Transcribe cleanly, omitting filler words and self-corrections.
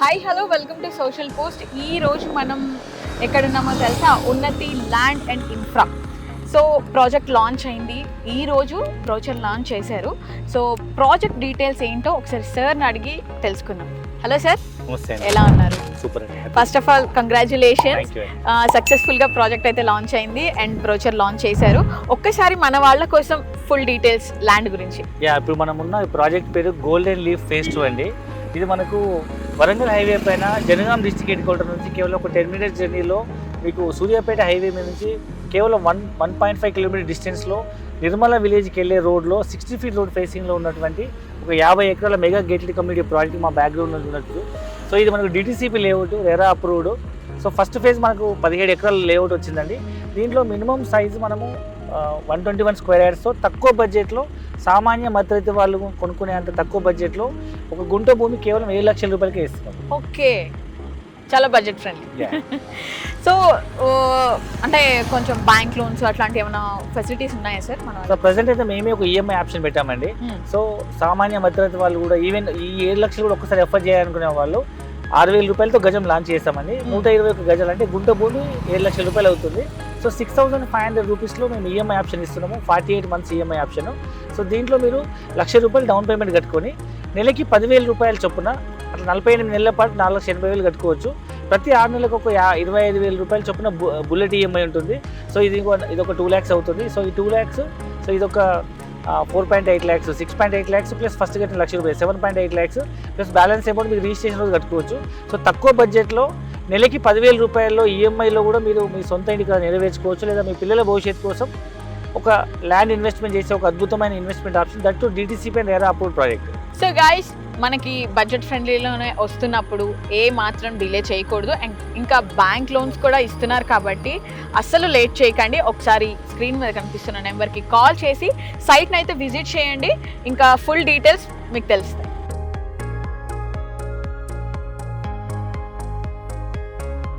Hi hello welcome to social post. ఈ రోజు మనం ఎక్కడున్నామో తెలుసా? ఉన్నతి land and infra. So project launch అయింది, ఈ రోజు బ్రోచర్ లాంచ్ చేశారు. సో ప్రాజెక్ట్ డీటెయిల్స్ ఏంటో ఒకసారి సార్ని అడిగి తెలుసుకుందాం. హలో సార్, ఎలా ఉన్నారు? Super. First of all congratulations, సక్సెస్ఫుల్గా ప్రాజెక్ట్ అయితే లాంచ్ అయింది అండ్ బ్రోచర్ లాంచ్ చేశారు. ఒక్కసారి మన వాళ్ళ కోసం ఫుల్ డీటెయిల్స్ ల్యాండ్ గురించి. ఇప్పుడు మనం ఉన్న ప్రాజెక్ట్ పేరు గోల్డెన్ లీఫ్ ఫేజ్ 2 అండి. ఇది మనకు వరంగల్ హైవే పైన జనగాం డిస్ట్రిక్ట్ హెడ్ క్వార్టర్ నుంచి కేవలం ఒక 10 minutes జర్నీలో మీకు సూర్యాపేట హైవే మీద నుంచి కేవలం 1.5 కిలోమీటర్ డిస్టెన్స్లో నిర్మల విలేజ్కి వెళ్ళే రోడ్లో 60 feet రోడ్ ఫేసింగ్లో ఉన్నటువంటి ఒక 50 ఎకరాల మెగా గేటెడ్ కమ్యూనిటీ ప్రాజెక్ట్ మా బ్యాక్గ్రౌండ్లో ఉన్నట్టు. సో ఇది మనకు DTCP layout, RERA approved. So first phase మనకు 17 ఎకరాల లేఅవుట్ వచ్చిందండి. దీంట్లో మినిమం సైజు మనము 121 square yards తక్కువ బడ్జెట్లో సామాన్య మధ్యతరగతి వాళ్ళు కొనుక్కునే అంత తక్కువ బడ్జెట్లో ఒక గుంట భూమి కేవలం 7 లక్షల రూపాయలకే ఇస్తున్నాం. ఓకే, చాలా బడ్జెట్ ఫ్రెండ్లీ. సో అంటే కొంచెం బ్యాంక్ లోన్స్ అట్లాంటి ఏమైనా ఫెసిలిటీస్ ఉన్నాయా సార్? సో ప్రజెంట్ అయితే మేమే ఒక ఈఎంఐ ఆప్షన్ పెట్టామండి. సో సామాన్య మధ్యతరగతి వాళ్ళు కూడా ఈవెన్ ఈ 7 లక్షలు కూడా ఒక్కసారి ఎఫర్ట్ చేయాలనుకునే వాళ్ళు 6,000 రూపాయలతో గజం లాంచ్ చేస్తామండి. 121 గజాలు అంటే గుంట భూమి 7 లక్షల రూపాయలు అవుతుంది. సో 6,500 రూపీస్లో మేము ఈఎంఐ ఆప్షన్ ఇస్తున్నాము, 48 months ఈఎంఐ ఆప్షన్. సో దీంట్లో మీరు 1,00,000 రూపాయలు డౌన్ పేమెంట్ కట్టుకొని నెలకి 10,000 రూపాయలు చొప్పున అట్లా 48 నెలల పాటు 4,80,000 కట్టుకోవచ్చు. ప్రతి 6 నెలలకు ఒక 25,000 రూపాయలు చొప్పున బుల్లెట్ ఈఎంఐ ఉంటుంది. సో ఇది ఒక 2 lakhs అవుతుంది. సో ఈ 2 lakhs, సో ఇదొక 4.8 lakhs, 6.8 lakhs ప్లస్ ఫస్ట్ కట్టిన 1,00,000 రూపాయలు 7.8 lakhs ప్లస్ బ్యాలెన్స్ అమౌంట్ మీరు రిజిస్ట్రేషన్ రోజు కట్టుకోవచ్చు. సో తక్కువ బడ్జెట్లో నెలకి 10,000 రూపాయల్లో ఈఎంఐలో కూడా మీరు మీ సొంత ఇంటికి నెరవేర్చుకోవచ్చు, లేదా మీ పిల్లల భవిష్యత్తు కోసం ఒక ల్యాండ్ ఇన్వెస్ట్మెంట్ చేసే ఒక అద్భుతమైన investment option, that to DTCP and RERA approved project. So guys, మనకి బడ్జెట్ ఫ్రెండ్లీలోనే వస్తున్నప్పుడు ఏ మాత్రం డిలే చేయకూడదు. అండ్ ఇంకా బ్యాంక్ లోన్స్ కూడా ఇస్తున్నారు కాబట్టి అస్సలు లేట్ చేయకండి. ఒకసారి స్క్రీన్ మీద కనిపిస్తున్న నెంబర్కి కాల్ చేసి సైట్ని అయితే విజిట్ చేయండి. ఇంకా ఫుల్ డీటెయిల్స్ మీకు తెలుస్తాయి.